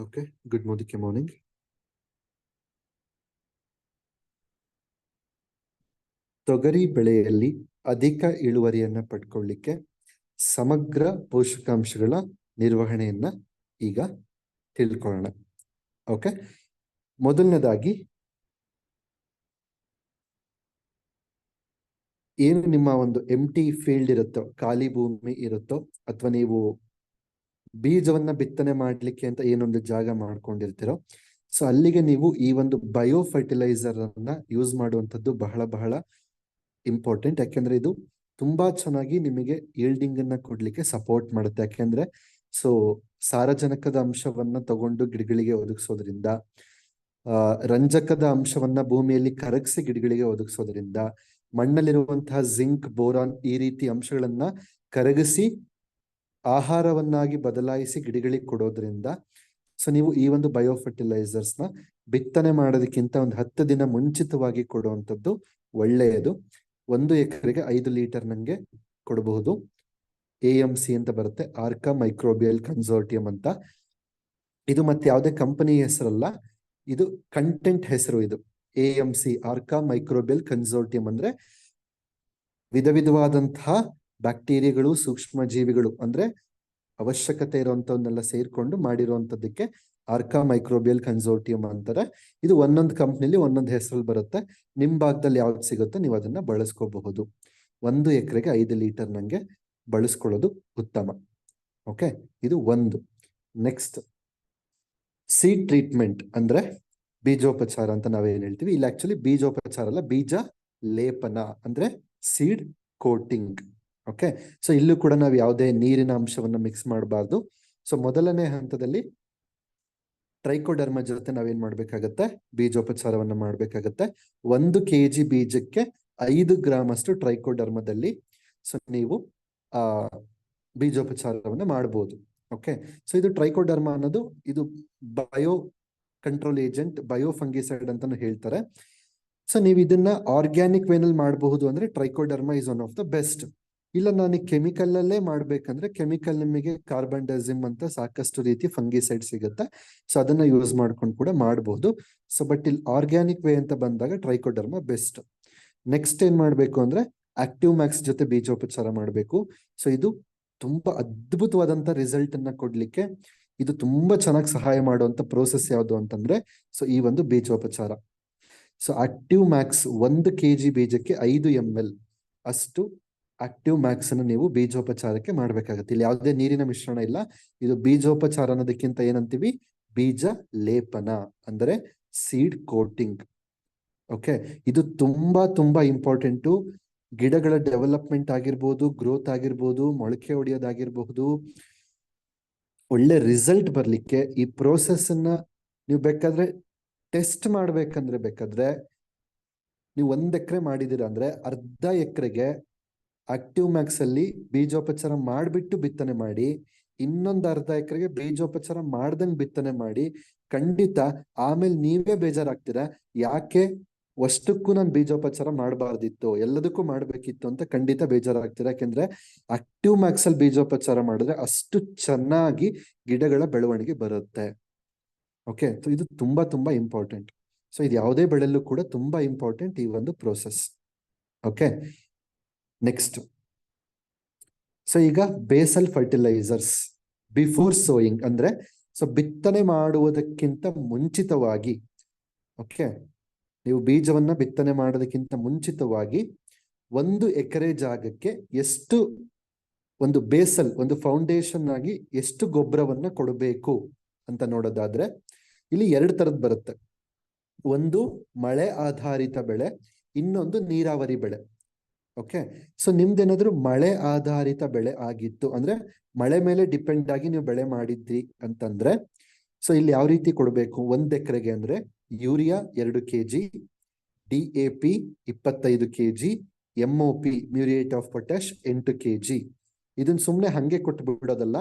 Okay, good morning. ತೊಗರಿ ಬೆಳೆಯಲ್ಲಿ ಅಧಿಕ ಇಳುವರಿಯನ್ನ ಪಡ್ಕೊಳ್ಳಿಕ್ಕೆ ಸಮಗ್ರ ಪೋಷಕಾಂಶಗಳ ನಿರ್ವಹಣೆಯನ್ನ ಈಗ ತಿಳ್ಕೊಳ್ಳೋಣ. ಓಕೆ, ಮೊದಲನೇದಾಗಿ ಏನು ನಿಮ್ಮ ಒಂದು ಎಂಟಿ ಫೀಲ್ಡ್ ಇರುತ್ತೋ, ಖಾಲಿ ಭೂಮಿ ಇರುತ್ತೋ, ಅಥವಾ ನೀವು ಬೀಜವನ್ನ ಬಿತ್ತನೆ ಮಾಡ್ಲಿಕ್ಕೆ ಅಂತ ಏನೊಂದು ಜಾಗ ಮಾಡ್ಕೊಂಡಿರ್ತೀರೋ, ಸೊ ಅಲ್ಲಿಗೆ ನೀವು ಈ ಒಂದು ಬಯೋ ಫರ್ಟಿಲೈಸರ್ ಅನ್ನ ಯೂಸ್ ಮಾಡುವಂಥದ್ದು ಬಹಳ ಬಹಳ ಇಂಪಾರ್ಟೆಂಟ್. ಯಾಕೆಂದ್ರೆ ಇದು ತುಂಬಾ ಚೆನ್ನಾಗಿ ನಿಮಗೆ ಈಲ್ಡಿಂಗ್ ಅನ್ನ ಕೊಡ್ಲಿಕ್ಕೆ ಸಪೋರ್ಟ್ ಮಾಡುತ್ತೆ. ಯಾಕೆಂದ್ರೆ ಸೊ ಸಾರಜನಕದ ಅಂಶವನ್ನ ತಗೊಂಡು ಗಿಡಗಳಿಗೆ ಒದಗಿಸೋದ್ರಿಂದ, ರಂಜಕದ ಅಂಶವನ್ನ ಭೂಮಿಯಲ್ಲಿ ಕರಗಿಸಿ ಗಿಡಗಳಿಗೆ ಒದಗಿಸೋದ್ರಿಂದ, ಮಣ್ಣಲ್ಲಿರುವಂತಹ ಜಿಂಕ್, ಬೋರಾನ್ ಈ ರೀತಿ ಅಂಶಗಳನ್ನ ಕರಗಿಸಿ ಆಹಾರವನ್ನಾಗಿ ಬದಲಾಯಿಸಿ ಗಿಡಗಳಿಗೆ ಕೊಡೋದ್ರಿಂದ, ಸೊ ನೀವು ಈ ಒಂದು ಬಯೋ ಫರ್ಟಿಲೈಸರ್ಸ್ ನ ಬಿತ್ತನೆ ಮಾಡೋದಕ್ಕಿಂತ ಒಂದು 10 ದಿನ ಮುಂಚಿತವಾಗಿ ಕೊಡುವಂಥದ್ದು ಒಳ್ಳೆಯದು. 1 ಎಕರೆಗೆ 5 ಲೀಟರ್ ನಂಗೆ ಕೊಡಬಹುದು. AMC ಅಂತ ಬರುತ್ತೆ, ಆರ್ಕಾ ಮೈಕ್ರೋಬಿಯಲ್ ಕನ್ಸೋರ್ಟಿಯಂ ಅಂತ. ಇದು ಮತ್ತೆ ಯಾವುದೇ ಕಂಪನಿ ಹೆಸರಲ್ಲ, ಇದು ಕಂಟೆಂಟ್ ಹೆಸರು. ಇದು AMC, ಆರ್ಕಾ ಮೈಕ್ರೋಬಿಯಲ್ ಕನ್ಸೋರ್ಟಿಯಂ ಅಂದ್ರೆ ವಿಧ ವಿಧವಾದಂತಹ ಬ್ಯಾಕ್ಟೀರಿಯಾಗಳು, ಸೂಕ್ಷ್ಮ ಜೀವಿಗಳು ಅಂದ್ರೆ ಅವಶ್ಯಕತೆ ಇರುವಂತವನ್ನೆಲ್ಲ ಸೇರ್ಕೊಂಡು ಮಾಡಿರುವಂತದ್ದಕ್ಕೆ ಆರ್ಕಾ ಮೈಕ್ರೋಬಿಯಲ್ ಕನ್ಸೋರ್ಟಿಯಂ ಅಂತಾರೆ. ಇದು ಒಂದೊಂದು ಕಂಪ್ನಿಲಿ ಒಂದೊಂದು ಹೆಸರಲ್ಲಿ ಬರುತ್ತೆ. ನಿಮ್ ಭಾಗದಲ್ಲಿ ಯಾವ್ದು ಸಿಗುತ್ತೋ ನೀವು ಅದನ್ನ ಬಳಸ್ಕೋಬಹುದು. 1 ಎಕರೆಗೆ 5 ಲೀಟರ್ ನಂಗೆ ಬಳಸ್ಕೊಳ್ಳೋದು ಉತ್ತಮ. ಓಕೆ, ಇದು ಒಂದು. ನೆಕ್ಸ್ಟ್, ಸೀಡ್ ಟ್ರೀಟ್ಮೆಂಟ್ ಅಂದ್ರೆ ಬೀಜೋಪಚಾರ ಅಂತ ನಾವೇನ್ ಹೇಳ್ತೀವಿ. ಇಲ್ಲಿ ಆಕ್ಚುಲಿ ಬೀಜೋಪಚಾರ ಅಲ್ಲ, ಬೀಜ ಲೇಪನ ಅಂದ್ರೆ ಸೀಡ್ ಕೋಟಿಂಗ್. ಓಕೆ, ಸೊ ಇಲ್ಲೂ ಕೂಡ ನಾವು ಯಾವುದೇ ನೀರಿನ ಅಂಶವನ್ನ ಮಿಕ್ಸ್ ಮಾಡಬಾರ್ದು. ಸೊ ಮೊದಲನೇ ಹಂತದಲ್ಲಿ ಟ್ರೈಕೋಡರ್ಮ ಜೊತೆ ನಾವೇನ್ ಮಾಡ್ಬೇಕಾಗತ್ತೆ, ಬೀಜೋಪಚಾರವನ್ನ ಮಾಡ್ಬೇಕಾಗತ್ತೆ. 1 kg ಬೀಜಕ್ಕೆ 5 ಗ್ರಾಮ್ ಅಷ್ಟು ಟ್ರೈಕೋಡರ್ಮದಲ್ಲಿ ಸೊ ನೀವು ಬೀಜೋಪಚಾರವನ್ನ ಮಾಡಬಹುದು. ಓಕೆ, ಸೊ ಇದು ಟ್ರೈಕೋಡರ್ಮ ಅನ್ನೋದು ಇದು bio control agent, bio fungicide ಅಂತಾನು ಹೇಳ್ತಾರೆ. ಸೊ ನೀವು ಇದನ್ನ ಆರ್ಗ್ಯಾನಿಕ್ ವೇನಲ್ಲಿ ಮಾಡಬಹುದು ಅಂದ್ರೆ Trichoderma is one of the best. ಇಲ್ಲ ನಾನು ಕೆಮಿಕಲ್ ಅಲ್ಲೇ ಮಾಡ್ಬೇಕಂದ್ರೆ ಕೆಮಿಕಲ್ ನಿಮಗೆ ಕಾರ್ಬನ್ ಡೈಸಿಮ್ ಅಂತ ಸಾಕಷ್ಟು ರೀತಿ ಫಂಗಿಸೈಡ್ ಸಿಗುತ್ತೆ. ಸೊ ಅದನ್ನ ಯೂಸ್ ಮಾಡ್ಕೊಂಡು ಕೂಡ ಮಾಡಬಹುದು. ಸೊ ಬಟ್ ಇಲ್ಲಿ ಆರ್ಗ್ಯಾನಿಕ್ ವೇ ಅಂತ ಬಂದಾಗ ಟ್ರೈಕೋಡರ್ಮ ಬೆಸ್ಟ್. ನೆಕ್ಸ್ಟ್ ಏನ್ ಮಾಡ್ಬೇಕು ಅಂದ್ರೆ ಆಕ್ಟಿವ್ ಮ್ಯಾಕ್ಸ್ ಜೊತೆ ಬೀಜೋಪಚಾರ ಮಾಡಬೇಕು. ಸೊ ಇದು ತುಂಬಾ ಅದ್ಭುತವಾದಂತ ರಿಸಲ್ಟ್ ಅನ್ನ ಕೊಡ್ಲಿಕ್ಕೆ ಇದು ತುಂಬಾ ಚೆನ್ನಾಗಿ ಸಹಾಯ ಮಾಡುವಂತ ಪ್ರೋಸೆಸ್ ಯಾವುದು ಅಂತಂದ್ರೆ ಸೊ ಈ ಒಂದು ಬೀಜೋಪಚಾರ. ಸೊ ಆಕ್ಟಿವ್ ಮ್ಯಾಕ್ಸ್ 1 kg ಬೀಜಕ್ಕೆ 5 ml ಅಷ್ಟು ಆಕ್ಟಿವ್ ಮ್ಯಾಕ್ಸ್ ಅನ್ನು ನೀವು ಬೀಜೋಪಚಾರಕ್ಕೆ ಮಾಡ್ಬೇಕಾಗತ್ತೆ. ಇಲ್ಲಿ ಯಾವುದೇ ನೀರಿನ ಮಿಶ್ರಣ ಇಲ್ಲ. ಇದು ಬೀಜೋಪಚಾರ ಅನ್ನೋದಕ್ಕಿಂತ ಏನಂತೀವಿ, ಬೀಜ ಲೇಪನ ಅಂದ್ರೆ ಸೀಡ್ ಕೋಟಿಂಗ್. ಓಕೆ, ಇದು ತುಂಬಾ ತುಂಬಾ ಇಂಪಾರ್ಟೆಂಟು. ಗಿಡಗಳ ಡೆವಲಪ್ಮೆಂಟ್ ಆಗಿರ್ಬೋದು, ಗ್ರೋತ್ ಆಗಿರ್ಬೋದು, ಮೊಳಕೆ ಹೊಡೆಯೋದಾಗಿರ್ಬಹುದು, ಒಳ್ಳೆ ರಿಸಲ್ಟ್ ಬರ್ಲಿಕ್ಕೆ ಈ ಪ್ರೋಸೆಸ್ ಅನ್ನ ನೀವು ಬೇಕಾದ್ರೆ ಟೆಸ್ಟ್ ಮಾಡ್ಬೇಕಂದ್ರೆ ಬೇಕಾದ್ರೆ ನೀವು 1 ಎಕರೆ ಮಾಡಿದೀರ ಅಂದ್ರೆ ಅರ್ಧ ಎಕರೆಗೆ ಆಕ್ಟಿವ್ ಮ್ಯಾಕ್ಸ್ ಅಲ್ಲಿ ಬೀಜೋಪಚಾರ ಮಾಡಿಬಿಟ್ಟು ಬಿತ್ತನೆ ಮಾಡಿ, ಇನ್ನೊಂದು ಅರ್ಧ ಎಕರೆಗೆ ಬೀಜೋಪಚಾರ ಮಾಡ್ದಂಗ್ ಬಿತ್ತನೆ ಮಾಡಿ. ಖಂಡಿತ ಆಮೇಲೆ ನೀವೇ ಬೇಜಾರಾಗ್ತೀರಾ, ಯಾಕೆ ಅಷ್ಟಕ್ಕೂ ನಾನು ಬೀಜೋಪಚಾರ ಮಾಡಬಾರ್ದಿತ್ತು, ಎಲ್ಲದಕ್ಕೂ ಮಾಡ್ಬೇಕಿತ್ತು ಅಂತ ಖಂಡಿತ ಬೇಜಾರಾಗ್ತೀರಾ. ಯಾಕೆಂದ್ರೆ ಆಕ್ಟಿವ್ ಮ್ಯಾಕ್ಸ್ ಅಲ್ಲಿ ಬೀಜೋಪಚಾರ ಮಾಡಿದ್ರೆ ಅಷ್ಟು ಚೆನ್ನಾಗಿ ಗಿಡಗಳ ಬೆಳವಣಿಗೆ ಬರುತ್ತೆ. ಓಕೆ, ಸೊ ಇದು ತುಂಬಾ ತುಂಬಾ ಇಂಪಾರ್ಟೆಂಟ್. ಸೊ ಇದು ಯಾವುದೇ ಬೆಳೆಯಲ್ಲೂ ಕೂಡ ತುಂಬಾ ಇಂಪಾರ್ಟೆಂಟ್ ಈ ಒಂದು ಪ್ರೋಸೆಸ್. ಓಕೆ, ನೆಕ್ಸ್ಟ್, ಸೊ ಈಗ ಬೇಸಲ್ ಫರ್ಟಿಲೈಸರ್ಸ್ ಬಿಫೋರ್ ಸೋಯಿಂಗ್ ಅಂದ್ರೆ ಸೊ ಬಿತ್ತನೆ ಮಾಡುವುದಕ್ಕಿಂತ ಮುಂಚಿತವಾಗಿ, ಓಕೆ, ನೀವು ಬೀಜವನ್ನ ಬಿತ್ತನೆ ಮಾಡೋದಕ್ಕಿಂತ ಮುಂಚಿತವಾಗಿ 1 ಎಕರೆ ಜಾಗಕ್ಕೆ ಎಷ್ಟು ಒಂದು ಬೇಸಲ್, ಒಂದು ಫೌಂಡೇಶನ್ ಆಗಿ ಎಷ್ಟು ಗೊಬ್ಬರವನ್ನ ಕೊಡಬೇಕು ಅಂತ ನೋಡೋದಾದ್ರೆ ಇಲ್ಲಿ 2 ತರದ್ ಬರುತ್ತೆ. ಒಂದು ಮಳೆ ಆಧಾರಿತ ಬೆಳೆ, ಇನ್ನೊಂದು ನೀರಾವರಿ ಬೆಳೆ. ಓಕೆ, ಸೊ ನಿಮ್ದೇನಾದ್ರೂ ಮಳೆ ಆಧಾರಿತ ಬೆಳೆ ಆಗಿತ್ತು ಅಂದ್ರೆ ಮಳೆ ಮೇಲೆ ಡಿಪೆಂಡ್ ಆಗಿ ನೀವು ಬೆಳೆ ಮಾಡಿದ್ರಿ ಅಂತಂದ್ರೆ ಸೊ ಇಲ್ಲಿ ಯಾವ ರೀತಿ ಕೊಡಬೇಕು, 1 ಎಕರೆಗೆ ಅಂದ್ರೆ urea 2 kg, DAP 25 kg, MOP muriate of potash 8 kg. ಇದನ್ನ ಸುಮ್ನೆ ಹಂಗೆ ಕೊಟ್ಟು ಬಿಡೋದಲ್ಲ.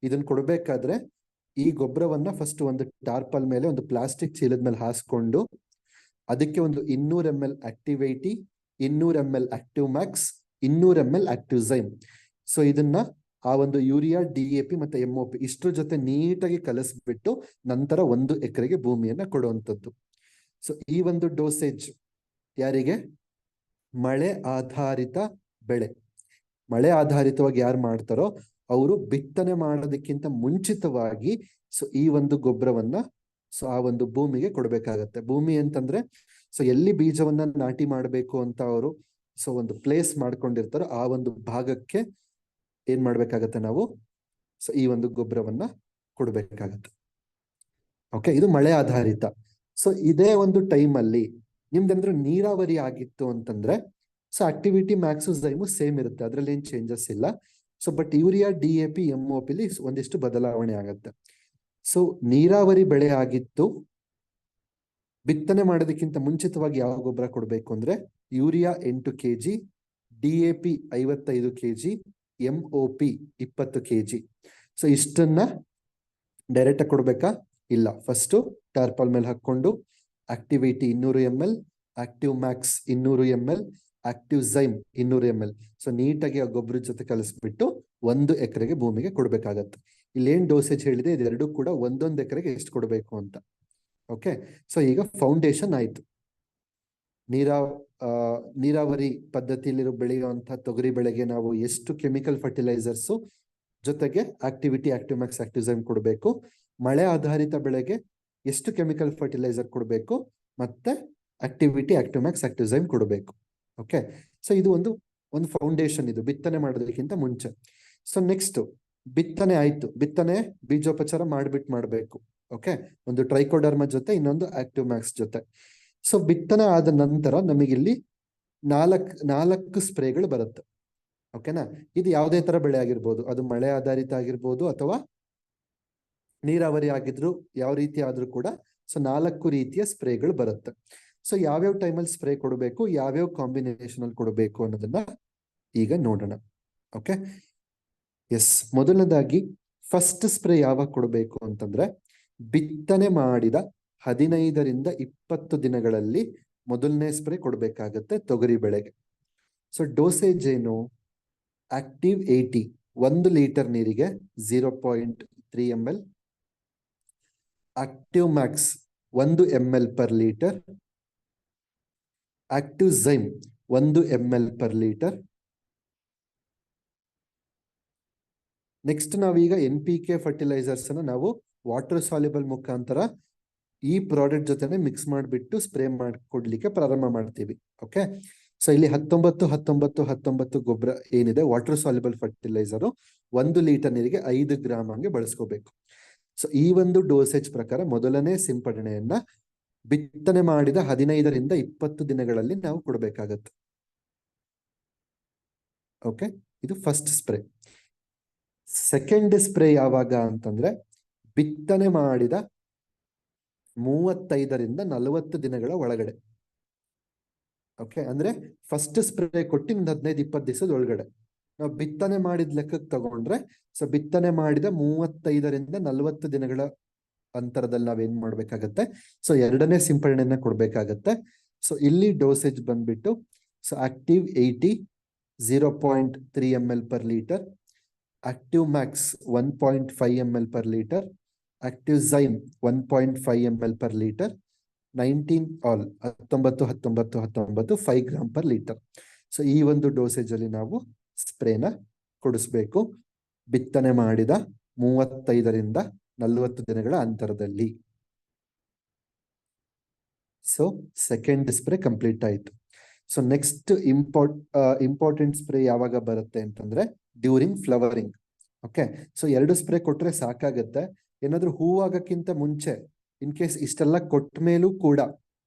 ಇದನ್ನ ಕೊಡ್ಬೇಕಾದ್ರೆ ಈ ಗೊಬ್ಬರವನ್ನ ಫಸ್ಟ್ ಒಂದು ಟಾರ್ಪಲ್ ಮೇಲೆ, ಒಂದು ಪ್ಲಾಸ್ಟಿಕ್ ಚೀಲದ ಮೇಲೆ ಹಾಸ್ಕೊಂಡು ಅದಕ್ಕೆ ಒಂದು 200 ml ಆಕ್ಟಿವೇಟಿ, 200 ml active max, 200 ml active ಝೈಮ್. So ಇದನ್ನ ಆ ಒಂದು ಯೂರಿಯಾ, DAP ಮತ್ತೆ MOP ಇಷ್ಟ್ರ ಜೊತೆ ನೀಟಾಗಿ ಕಲಿಸ್ಬಿಟ್ಟು ನಂತರ 1 ಎಕರೆಗೆ ಭೂಮಿಯನ್ನ ಕೊಡುವಂಥದ್ದು. ಸೊ ಈ ಒಂದು ಡೋಸೇಜ್ ಯಾರಿಗೆ? ಮಳೆ ಆಧಾರಿತ ಬೆಳೆ, ಮಳೆ ಆಧಾರಿತವಾಗಿ ಯಾರು ಮಾಡ್ತಾರೋ ಅವರು ಬಿತ್ತನೆ ಮಾಡೋದಕ್ಕಿಂತ ಮುಂಚಿತವಾಗಿ ಸೊ ಈ ಒಂದು ಗೊಬ್ಬರವನ್ನ ಸೊ ಆ ಒಂದು ಭೂಮಿಗೆ ಕೊಡ್ಬೇಕಾಗತ್ತೆ. ಭೂಮಿ ಅಂತಂದ್ರೆ ಸೊ ಎಲ್ಲಿ ಬೀಜವನ್ನ ನಾಟಿ ಮಾಡಬೇಕು ಅಂತ ಅವರು ಸೊ ಒಂದು ಪ್ಲೇಸ್ ಮಾಡ್ಕೊಂಡಿರ್ತಾರೋ ಆ ಒಂದು ಭಾಗಕ್ಕೆ ಏನ್ ಮಾಡ್ಬೇಕಾಗತ್ತೆ ನಾವು? ಸೊ ಈ ಒಂದು ಗೊಬ್ಬರವನ್ನ ಕೊಡ್ಬೇಕಾಗತ್ತೆ. ಓಕೆ, ಇದು ಮಳೆ ಆಧಾರಿತ. ಸೊ ಇದೇ ಒಂದು ಟೈಮ್ ಅಲ್ಲಿ ನಿಮ್ದಂದ್ರೆ ನೀರಾವರಿ ಆಗಿತ್ತು ಅಂತಂದ್ರೆ ಸೊ ಆಕ್ಟಿವಿಟಿ ಮ್ಯಾಕ್ಸಿಮಮ್ ಸೇಮ್ ಇರುತ್ತೆ, ಅದ್ರಲ್ಲಿ ಏನ್ ಚೇಂಜಸ್ ಇಲ್ಲ. So but urea, DAP, MOP ಲಿ ಒಂದಿಷ್ಟು ಬದಲಾವಣೆ ಆಗತ್ತೆ. ಸೊ ನೀರಾವರಿ ಬೆಳೆ ಆಗಿತ್ತು, ಬಿತ್ತನೆ ಮಾಡೋದಕ್ಕಿಂತ ಮುಂಚಿತವಾಗಿ ಯಾವ ಗೊಬ್ಬರ ಕೊಡಬೇಕು ಅಂದ್ರೆ urea 8 kg, DAP 55 kg, MOP 20 kg. So ಇಷ್ಟನ್ನ ಡೈರೆಕ್ಟ್ ಆಗಿ ಕೊಡ್ಬೇಕಾ? ಇಲ್ಲ. ಫಸ್ಟ್ ಟಾರ್ಪಲ್ ಮೇಲೆ ಹಾಕೊಂಡು activity 200 ml, active max 200 ml, active zyme 200 ml. So ನೀಟಾಗಿ ಆ ಗೊಬ್ಬರದ ಜೊತೆ ಕಲಿಸ್ಬಿಟ್ಟು 1 ಎಕರೆಗೆ ಭೂಮಿಗೆ ಕೊಡ್ಬೇಕಾಗತ್ತೆ. ಇಲ್ಲೇನ್ ಡೋಸೇಜ್ ಹೇಳಿದೆ ಇದೆರಡು ಕೂಡ 1 ಎಕರೆಗೆ ಎಷ್ಟು ಕೊಡಬೇಕು ಅಂತ. ಓಕೆ, ಸೊ ಈಗ ಫೌಂಡೇಶನ್ ಆಯ್ತು. ನೀರಾವರಿ ಪದ್ಧತಿಯಲ್ಲಿ ಬೆಳೆಯುವಂತಹ ತೊಗರಿ ಬೆಳೆಗೆ ನಾವು ಎಷ್ಟು ಕೆಮಿಕಲ್ ಫರ್ಟಿಲೈಸರ್ಸ್ ಜೊತೆಗೆ activity, active max, active zyme ಕೊಡಬೇಕು. ಮಳೆ ಆಧಾರಿತ ಬೆಳೆಗೆ ಎಷ್ಟು ಕೆಮಿಕಲ್ ಫರ್ಟಿಲೈಸರ್ ಕೊಡಬೇಕು ಮತ್ತೆ activity, active max, active zyme ಕೊಡಬೇಕು. ಓಕೆ, ಸೊ ಇದು ಒಂದು ಫೌಂಡೇಶನ್, ಇದು ಬಿತ್ತನೆ ಮಾಡೋದಕ್ಕಿಂತ ಮುಂಚೆ. ಸೊ ನೆಕ್ಸ್ಟ್ ಬಿತ್ತನೆ ಆಯ್ತು, ಬಿತ್ತನೆ ಬೀಜೋಪಚಾರ ಮಾಡ್ಬೇಕು. ಓಕೆ, ಒಂದು ಟ್ರೈಕೋಡರ್ಮಾ ಜೊತೆ, ಇನ್ನೊಂದು ಆಕ್ಟಿವ್ ಮ್ಯಾಕ್ಸ್ ಜೊತೆ. ಸೊ ಬಿತ್ತನೆ ಆದ ನಂತರ ನಮಗಿಲ್ಲಿ 4 ಸ್ಪ್ರೇಗಳು ಬರುತ್ತೆ. ಓಕೆನಾ, ಇದು ಯಾವುದೇ ತರ ಬೆಳೆ ಆಗಿರ್ಬೋದು, ಅದು ಮಳೆ ಆಧಾರಿತ ಆಗಿರ್ಬೋದು ಅಥವಾ ನೀರಾವರಿ ಆಗಿದ್ರು ಯಾವ ರೀತಿ ಆದ್ರೂ ಕೂಡ ಸೊ 4 ರೀತಿಯ ಸ್ಪ್ರೇಗಳು ಬರುತ್ತೆ. ಸೊ ಯಾವ್ಯಾವ ಟೈಮಲ್ಲಿ ಸ್ಪ್ರೇ ಕೊಡಬೇಕು, ಯಾವ್ಯಾವ ಕಾಂಬಿನೇಷನ್ ಅಲ್ಲಿ ಕೊಡಬೇಕು ಅನ್ನೋದನ್ನ ಈಗ ನೋಡೋಣ. ಓಕೆ, ಎಸ್, ಮೊದಲನೇದಾಗಿ ಫಸ್ಟ್ ಸ್ಪ್ರೇ ಯಾವಾಗ ಕೊಡಬೇಕು ಅಂತಂದ್ರೆ ಬಿತ್ತನೆ ಮಾಡಿದ 15ರಿಂದ 20 ದಿನಗಳಲ್ಲಿ ಮೊದಲನೇ ಸ್ಪ್ರೇ ಕೊಡಬೇಕಾಗತ್ತೆ ತೊಗರಿ ಬೆಳೆಗೆ. ಸೊ ಡೋಸೇಜ್ ಏನು? ಆಕ್ಟಿವ್ 80 1 ಲೀಟರ್ ನೀರಿಗೆ 0.3 ml, active Max 1 ml per litre, active ಝೈಮ್ 1 ml per litre. Next ನಾವೀಗ NPK ಫರ್ಟಿಲೈಸರ್ಸ್ ಅನ್ನ ನಾವು ವಾಟರ್ ಸಾಲ್ಯುಬಲ್ ಮುಖಾಂತರ ಈ ಪ್ರಾಡಕ್ಟ್ ಜೊತೆನೆ ಮಿಕ್ಸ್ ಮಾಡಿಬಿಟ್ಟು ಸ್ಪ್ರೇ ಮಾಡಿಕೊಡ್ಲಿಕ್ಕೆ ಪ್ರಾರಂಭ ಮಾಡ್ತೀವಿ. ಓಕೆ, ಸೊ ಇಲ್ಲಿ 19 ಗೊಬ್ಬರ ಏನಿದೆ ವಾಟರ್ ಸಾಲ್ಯುಬಲ್ ಫರ್ಟಿಲೈಸರ್ 1 ಲೀಟರ್ ನೀರಿಗೆ 5 ಗ್ರಾಮ್ ಹಂಗೆ ಬಳಸ್ಕೋಬೇಕು. ಸೊ ಈ ಒಂದು ಡೋಸೇಜ್ ಪ್ರಕಾರ ಮೊದಲನೇ ಸಿಂಪಡಣೆಯನ್ನ ಬಿತ್ತನೆ ಮಾಡಿದ 15ರಿಂದ 20 ದಿನಗಳಲ್ಲಿ ನಾವು ಕೊಡಬೇಕಾಗತ್ತೆ. ಓಕೆ, ಇದು ಫಸ್ಟ್ ಸ್ಪ್ರೇ. ಸೆಕೆಂಡ್ ಸ್ಪ್ರೇ ಯಾವಾಗ ಅಂತಂದ್ರೆ ಬಿತ್ತನೆ ಮಾಡಿದ 35ರಿಂದ 40 ದಿನಗಳ ಒಳಗಡೆ. ಓಕೆ, ಅಂದ್ರೆ ಫಸ್ಟ್ ಸ್ಪ್ರೇ ಕೊಟ್ಟು 15-20 ದಿವಸದ ಒಳಗಡೆ ನಾವು ಬಿತ್ತನೆ ಮಾಡಿದ ಲೆಕ್ಕಕ್ಕೆ ತಗೊಂಡ್ರೆ ಸೊ ಬಿತ್ತನೆ ಮಾಡಿದ 35ರಿಂದ 40 ದಿನಗಳ ಅಂತರದಲ್ಲಿ ನಾವೇನ್ ಮಾಡ್ಬೇಕಾಗತ್ತೆ, ಸೊ ಎರಡನೇ ಸಿಂಪಡಣೆಯನ್ನ ಕೊಡ್ಬೇಕಾಗತ್ತೆ. ಸೊ ಇಲ್ಲಿ ಡೋಸೇಜ್ ಬಂದ್ಬಿಟ್ಟು so active 80 0.3 ml per litre, active Max 1.5 ml per litre, active ಝೈಮ್ 1.5 ml per litre, 19 5 gram per litre. So ಈ ಒಂದು ಡೋಸೇಜ್ ಅಲ್ಲಿ ನಾವು ಸ್ಪ್ರೇನ ಕೊಡಿಸ್ಬೇಕು ಬಿತ್ತನೆ ಮಾಡಿದ 35ರಿಂದ 40 ದಿನಗಳ ಅಂತರದಲ್ಲಿ. ಸೊ ಸೆಕೆಂಡ್ ಸ್ಪ್ರೇ ಕಂಪ್ಲೀಟ್ ಆಯ್ತು. ಸೊ ನೆಕ್ಸ್ಟ್ ಇಂಪಾರ್ಟೆಂಟ್ ಸ್ಪ್ರೇ ಯಾವಾಗ ಬರುತ್ತೆ ಅಂತಂದ್ರೆ during flowering. Okay, so 2 spray ಕೊಟ್ರೆ ಸಾಕಾಗತ್ತೆ. ಏನಾದ್ರೂ ಹೂವಾಗಕ್ಕಿಂತ ಮುಂಚೆ ಇನ್ ಕೇಸ್ ಇಷ್ಟೆಲ್ಲ ಕೊಟ್ಟ ಮೇಲೂ ಕೂಡ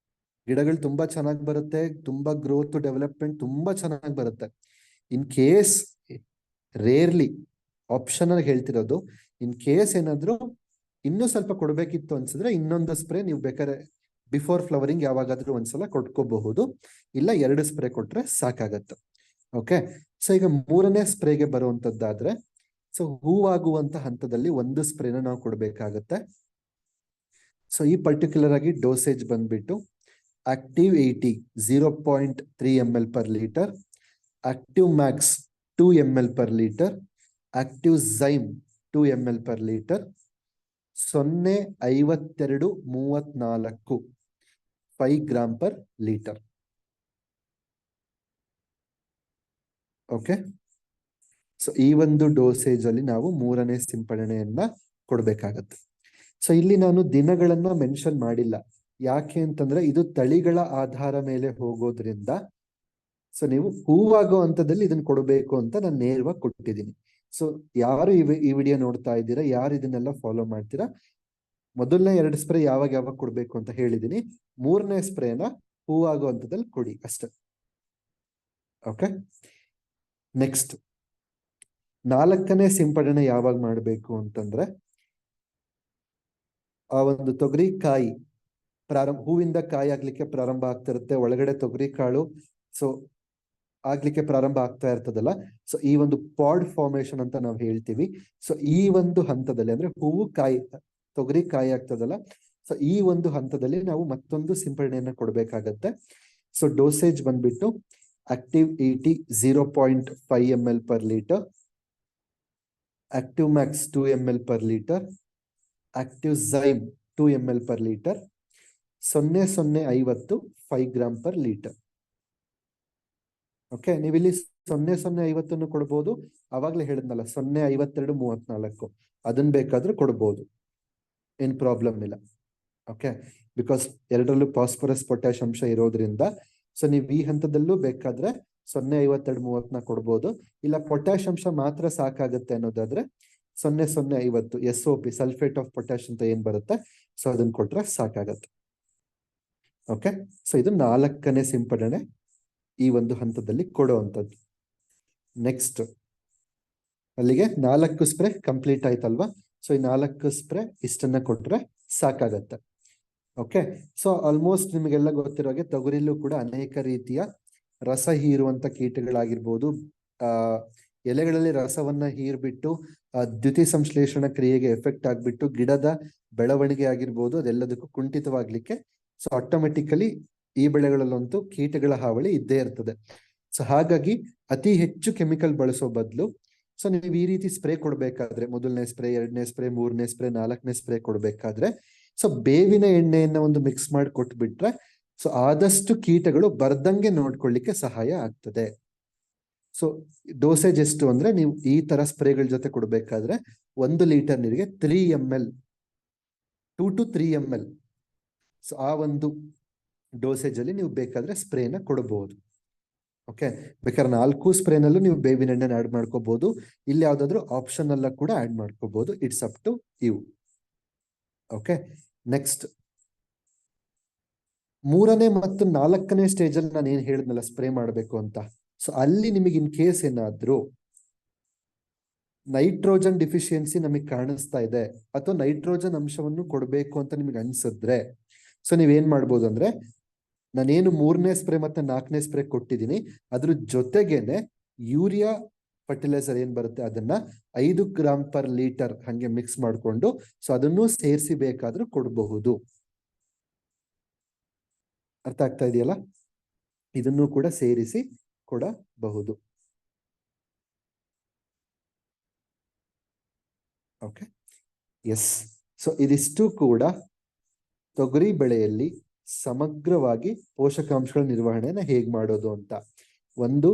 ಗಿಡಗಳು ತುಂಬಾ ಚೆನ್ನಾಗಿ ಬರುತ್ತೆ, ತುಂಬಾ ಗ್ರೋತ್ ಡೆವಲಪ್ಮೆಂಟ್ ತುಂಬಾ ಚೆನ್ನಾಗಿ ಬರುತ್ತೆ. ಇನ್ ಕೇಸ್ ರೇರ್ಲಿ ಆಪ್ಷನಲ್ ಹೇಳ್ತಿರೋದು, ಇನ್ ಕೇಸ್ ಏನಾದ್ರು ಇನ್ನೂ ಸ್ವಲ್ಪ ಕೊಡ್ಬೇಕಿತ್ತು ಅನ್ಸಿದ್ರೆ ಇನ್ನೊಂದು ಸ್ಪ್ರೇ ನೀವು ಬೇಕಾದ್ರೆ ಬಿಫೋರ್ ಫ್ಲವರಿಂಗ್ ಯಾವಾಗಾದ್ರೂ ಒಂದ್ಸಲ ಕೊಟ್ಕೋಬಹುದು, ಇಲ್ಲ 2 ಸ್ಪ್ರೇ ಕೊಟ್ರೆ ಸಾಕಾಗತ್ತೆ. ಓಕೆ, ಸೊ ಈಗ 3ನೇ ಸ್ಪ್ರೇಗೆ ಬರುವಂತದ್ದಾದ್ರೆ ಸೊ ಹೂವಾಗುವಂತ ಹಂತದಲ್ಲಿ 1 ಸ್ಪ್ರೇನ ನಾವು ಕೊಡ್ಬೇಕಾಗತ್ತೆ. ಸೊ ಈ ಪರ್ಟಿಕ್ಯುಲರ್ ಆಗಿ ಡೋಸೇಜ್ ಬಂದ್ಬಿಟ್ಟು active 80 0.3 ml per litre, active Max 2 ml per litre, active ಝೈಮ್ 2 ml per litre, 0.5234 5 gram per litre. Okay, so ಈ ಒಂದು ಡೋಸೇಜ್ ಅಲ್ಲಿ ನಾವು 3ನೇ ಸಿಂಪಡಣೆಯನ್ನ ಕೊಡ್ಬೇಕಾಗತ್ತೆ. ಸೊ ಇಲ್ಲಿ ನಾನು ದಿನಗಳನ್ನ ಮೆನ್ಷನ್ ಮಾಡಿಲ್ಲ. ಯಾಕೆ ಅಂತಂದ್ರೆ ಇದು ತಳಿಗಳ ಆಧಾರ ಮೇಲೆ ಹೋಗೋದ್ರಿಂದ ಸೊ ನೀವು ಹೂವಾಗೋ ಹಂತದಲ್ಲಿ ಇದನ್ನ ಕೊಡಬೇಕು ಅಂತ ನಾನು ನೇರವಾಗಿ ಕೊಟ್ಟಿದ್ದೀನಿ. ಸೊ ಯಾರು ಈ ವಿಡಿಯೋ ನೋಡ್ತಾ ಇದ್ದೀರಾ, ಯಾರು ಇದನ್ನೆಲ್ಲ ಫಾಲೋ ಮಾಡ್ತೀರಾ, ಮೊದಲನೇ 2 ಸ್ಪ್ರೇ ಯಾವಾಗ ಕೊಡ್ಬೇಕು ಅಂತ ಹೇಳಿದೀನಿ. 3ನೇ ಸ್ಪ್ರೇನ ಹೂವಾಗೋ ಹಂತದಲ್ಲಿ ಕೊಡಿ ಅಷ್ಟೇ. ಓಕೆ, ನೆಕ್ಸ್ಟ್ 4ನೇ ಸಿಂಪಡಣೆ ಯಾವಾಗ ಮಾಡಬೇಕು ಅಂತಂದ್ರೆ, ಆ ಒಂದು ತೊಗರಿ ಕಾಯಿ ಹೂವಿಂದ ಕಾಯಿ ಆಗ್ಲಿಕ್ಕೆ ಪ್ರಾರಂಭ ಆಗ್ತಿರುತ್ತೆ, ಒಳಗಡೆ ತೊಗರಿ ಕಾಳು ಸೊ ಆಗ್ಲಿಕ್ಕೆ ಪ್ರಾರಂಭ ಆಗ್ತಾ ಇರ್ತದಲ್ಲ, ಸೊ ಈ ಒಂದು ಪಾಡ್ ಫಾರ್ಮೇಶನ್ ಅಂತ ನಾವು ಹೇಳ್ತೀವಿ. ಸೊ ಈ ಒಂದು ಹಂತದಲ್ಲಿ ಅಂದ್ರೆ ಹೂವು ಕಾಯಿ ತೊಗರಿ ಕಾಯಿ ಆಗ್ತದಲ್ಲ, ಸೊ ಈ ಒಂದು ಹಂತದಲ್ಲಿ ನಾವು ಮತ್ತೊಂದು ಸಿಂಪಡಣೆಯನ್ನ ಕೊಡ್ಬೇಕಾಗತ್ತೆ. ಸೊ ಡೋಸೇಜ್ ಬಂದ್ಬಿಟ್ಟು active 80 0.5 ml per litre, active Max 2 ml per litre, active ಝೈಮ್ 2 ml per litre, 0.050 5 gram per litre. Okay, ನೀವಿಲ್ಲಿ 0.050 ಕೊಡ್ಬೋದು. ಅವಾಗ್ಲೇ ಹೇಳಿದ್ನಲ್ಲ 0.5234 ಅದನ್ನ ಬೇಕಾದ್ರೂ ಕೊಡ್ಬೋದು, ಏನ್ ಪ್ರಾಬ್ಲಮ್ ಇಲ್ಲ. ಓಕೆ, ಬಿಕಾಸ್ ಎರಡರಲ್ಲೂ ಫಾಸ್ಫರಸ್ ಪೊಟ್ಯಾಶ್ ಅಂಶ ಇರೋದ್ರಿಂದ ಸೊ ನೀವು ಈ ಹಂತದಲ್ಲೂ ಬೇಕಾದ್ರೆ 0.5234 ಕೊಡ್ಬೋದು. ಇಲ್ಲ ಪೊಟ್ಯಾಶ್ ಅಂಶ ಮಾತ್ರ ಸಾಕಾಗುತ್ತೆ ಅನ್ನೋದಾದ್ರೆ 0.050 SOP ಸಲ್ಫೇಟ್ ಆಫ್ ಪೊಟ್ಯಾಶ್ ಅಂತ ಏನ್ ಬರುತ್ತೆ, ಸೊ ಅದನ್ನ ಕೊಟ್ರೆ ಸಾಕಾಗತ್ತೆ. ಓಕೆ, ಸೊ ಇದು 4ನೇ ಸಿಂಪಡಣೆ ಈ ಒಂದು ಹಂತದಲ್ಲಿ ಕೊಡುವಂಥದ್ದು. ನೆಕ್ಸ್ಟ್ ಅಲ್ಲಿಗೆ 4 ಸ್ಪ್ರೇ ಕಂಪ್ಲೀಟ್ ಆಯ್ತಲ್ವಾ. ಸೊ ಈ 4 ಸ್ಪ್ರೇ ಇಷ್ಟನ್ನ ಕೊಟ್ರೆ ಸಾಕಾಗತ್ತೆ. ಓಕೆ, ಸೊ ಆಲ್ಮೋಸ್ಟ್ ನಿಮಗೆಲ್ಲ ಗೊತ್ತಿರೋ ಹಾಗೆ ತೊಗರಿಲೂ ಕೂಡ ಅನೇಕ ರೀತಿಯ ರಸ ಹೀರುವಂತ ಕೀಟಗಳಾಗಿರ್ಬೋದು, ಎಲೆಗಳಲ್ಲಿ ರಸವನ್ನ ಹೀರ್ಬಿಟ್ಟು ದ್ಯುತಿ ಸಂಶ್ಲೇಷಣ ಕ್ರಿಯೆಗೆ ಎಫೆಕ್ಟ್ ಆಗ್ಬಿಟ್ಟು ಗಿಡದ ಬೆಳವಣಿಗೆ ಆಗಿರ್ಬೋದು ಅದೆಲ್ಲದಕ್ಕೂ ಕುಂಠಿತವಾಗ್ಲಿಕ್ಕೆ ಸೊ ಆಟೋಮೆಟಿಕಲಿ ಈ ಬೆಳೆಗಳಲ್ಲಂತೂ ಕೀಟಗಳ ಹಾವಳಿ ಇದ್ದೇ ಇರ್ತದೆ. ಸೊ ಹಾಗಾಗಿ ಅತಿ ಹೆಚ್ಚು ಕೆಮಿಕಲ್ ಬಳಸೋ ಬದಲು ಸೊ ನೀವು ಈ ರೀತಿ ಸ್ಪ್ರೇ ಕೊಡ್ಬೇಕಾದ್ರೆ, 1ನೇ ಸ್ಪ್ರೇ 2ನೇ ಸ್ಪ್ರೇ 3ನೇ ಸ್ಪ್ರೇ 4ನೇ ಸ್ಪ್ರೇ ಕೊಡ್ಬೇಕಾದ್ರೆ ಸೊ ಬೇವಿನ ಎಣ್ಣೆಯನ್ನ ಒಂದು ಮಿಕ್ಸ್ ಮಾಡಿ ಕೊಟ್ಬಿಟ್ರೆ ಸೊ ಆದಷ್ಟು ಕೀಟಗಳು ಬರ್ದಂಗೆ ನೋಡ್ಕೊಳ್ಳಿಕ್ಕೆ ಸಹಾಯ ಆಗ್ತದೆ. ಸೊ ಡೋಸೇಜ್ ಎಷ್ಟು ಅಂದ್ರೆ, ನೀವು ಈ ತರ ಸ್ಪ್ರೇಗಳ ಜೊತೆ ಕೊಡ್ಬೇಕಾದ್ರೆ 1 ಲೀಟರ್ ನೀರಿಗೆ 3 ml 2 to 3 ml ಸೊ ಆ ಒಂದು ಡೋಸೇಜ್ ಅಲ್ಲಿ ನೀವು ಬೇಕಾದ್ರೆ ಸ್ಪ್ರೇನ ಕೊಡಬಹುದು. ಓಕೆ, ಬೇಕಾದ್ರೆ 4 ಸ್ಪ್ರೇನಲ್ಲೂ ನೀವು ಬೇವಿನ ಎಣ್ಣೆ ಆಡ್ ಮಾಡ್ಕೋಬಹುದು. ಇಲ್ಲಿ ಯಾವ್ದಾದ್ರು ಆಪ್ಷನ್ ಅಲ್ಲ ಕೂಡ ಆಡ್ ಮಾಡ್ಕೋಬಹುದು. It's up to you. Okay, next 3ನೇ ಮತ್ತು 4ನೇ ಸ್ಟೇಜ್ ಅಲ್ಲಿ ನಾನು ಏನ್ ಹೇಳಿದ್ನಲ್ಲ ಸ್ಪ್ರೇ ಮಾಡಬೇಕು ಅಂತ. ಸೊ ಅಲ್ಲಿ ನಿಮಗೆ ಇನ್ ಕೇಸ್ ಏನಾದ್ರು ನೈಟ್ರೋಜನ್ ಡಿಫಿಷಿಯನ್ಸಿ ನಮಗೆ ಕಾಣಿಸ್ತಾ ಇದೆ ಅಥವಾ ನೈಟ್ರೋಜನ್ ಅಂಶವನ್ನು ಕೊಡಬೇಕು ಅಂತ ನಿಮಗೆ ಅನ್ಸಿದ್ರೆ ಸೊ ನೀವೇನ್ ಮಾಡ್ಬೋದು ಅಂದ್ರೆ, ನಾನೇನು 3ನೇ ಸ್ಪ್ರೇ ಮತ್ತೆ 4ನೇ ಸ್ಪ್ರೇ ಕೊಟ್ಟಿದ್ದೀನಿ ಅದ್ರ ಜೊತೆಗೇನೆ ಯೂರಿಯಾ ಫರ್ಟಿಲೈಸರ್ ಏನ್ ಬರುತ್ತೆ ಅದನ್ನ 5 ಗ್ರಾಮ್ ಪರ್ ಲೀಟರ್ ಹಂಗೆ ಮಿಕ್ಸ್ ಮಾಡಿಕೊಂಡು ಸೊ ಅದನ್ನು ಸೇರಿಸಿ ಬೇಕಾದ್ರೂ ಕೊಡಬಹುದು. ಅರ್ಥ ಆಗ್ತಾ ಇದೆಯಲ್ಲ, ಇದನ್ನು ಕೂಡ ಸೇರಿಸಿ ಕೊಡಬಹುದು. Okay, S. ಸೊ ಇದಿಷ್ಟು ಕೂಡ ತೊಗರಿ ಬೆಳೆಯಲ್ಲಿ ಸಮಗ್ರವಾಗಿ ಪೋಷಕಾಂಶಗಳ ನಿರ್ವಹಣೆನ ಹೇಗ್ ಮಾಡೋದು ಅಂತ. ಒಂದು,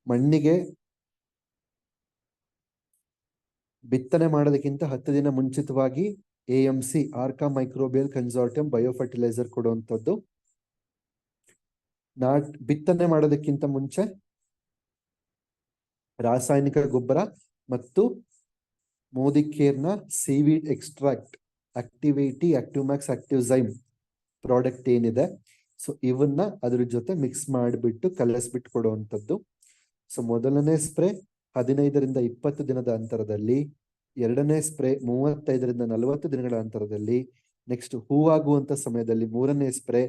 ಮಣ್ಣಿಗೆ ಬಿತ್ತನೆ ಮಾಡೋದಕ್ಕಿಂತ 10 ದಿನ ಮುಂಚಿತವಾಗಿ AMC Arka microbial consortium biofertilizer ಕೊಡುವಂಥದ್ದು. ಬಿತ್ತನೆ ಮಾಡೋದಕ್ಕಿಂತ ಮುಂಚೆ ರಾಸಾಯನಿಕ ಗೊಬ್ಬರ ಮತ್ತು ಮೋದಿಕೇರ್ನ seaweed extract, activity, active max, active zyme product ಏನಿದೆ ಸೊ ಇವನ್ನ ಅದ್ರ ಜೊತೆ ಮಿಕ್ಸ್ ಮಾಡಿಬಿಟ್ಟು ಕಲಸ್ಬಿಟ್ಟು ಕೊಡುವಂಥದ್ದು. ಸೊ 1ನೇ ಸ್ಪ್ರೇ 15ರಿಂದ 20 ದಿನದ ಅಂತರದಲ್ಲಿ, 2ನೇ ಸ್ಪ್ರೇ 35ರಿಂದ 40 ದಿನಗಳ ಅಂತರದಲ್ಲಿ, ನೆಕ್ಸ್ಟ್ ಹೂವಾಗುವಂತ ಸಮಯದಲ್ಲಿ 3ನೇ ಸ್ಪ್ರೇ,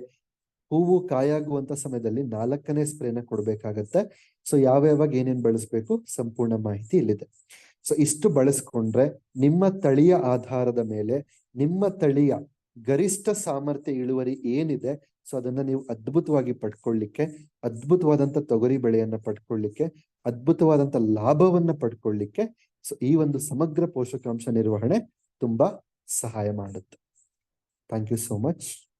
ಹೂವು ಕಾಯಾಗುವಂತ ಸಮಯದಲ್ಲಿ 4ನೇ ಸ್ಪ್ರೇನ ಕೊಡ್ಬೇಕಾಗತ್ತೆ. ಸೊ ಯಾವ್ಯಾವಾಗ ಏನೇನ್ ಬಳಸಬೇಕು ಸಂಪೂರ್ಣ ಮಾಹಿತಿ ಇಲ್ಲಿದೆ. ಸೊ ಇಷ್ಟು ಬಳಸ್ಕೊಂಡ್ರೆ ನಿಮ್ಮ ತಳಿಯ ಆಧಾರದ ಮೇಲೆ ನಿಮ್ಮ ತಳಿಯ ಗರಿಷ್ಠ ಸಾಮರ್ಥ್ಯ ಇಳುವರಿ ಏನಿದೆ ಸೊ ಅದನ್ನ ನೀವು ಅದ್ಭುತವಾಗಿ ಪಡ್ಕೊಳ್ಳಿಕ್ಕೆ, ಅದ್ಭುತವಾದಂತ ತೊಗರಿ ಬೆಳೆಯನ್ನ ಪಡ್ಕೊಳ್ಳಿಕ್ಕೆ, ಅದ್ಭುತವಾದಂತ ಲಾಭವನ್ನ ಪಡ್ಕೊಳ್ಳಿಕ್ಕೆ ಸೊ ಈ ಒಂದು ಸಮಗ್ರ ಪೋಷಕಾಂಶ ನಿರ್ವಹಣೆ ತುಂಬಾ ಸಹಾಯ ಮಾಡುತ್ತೆ. Thank you so much.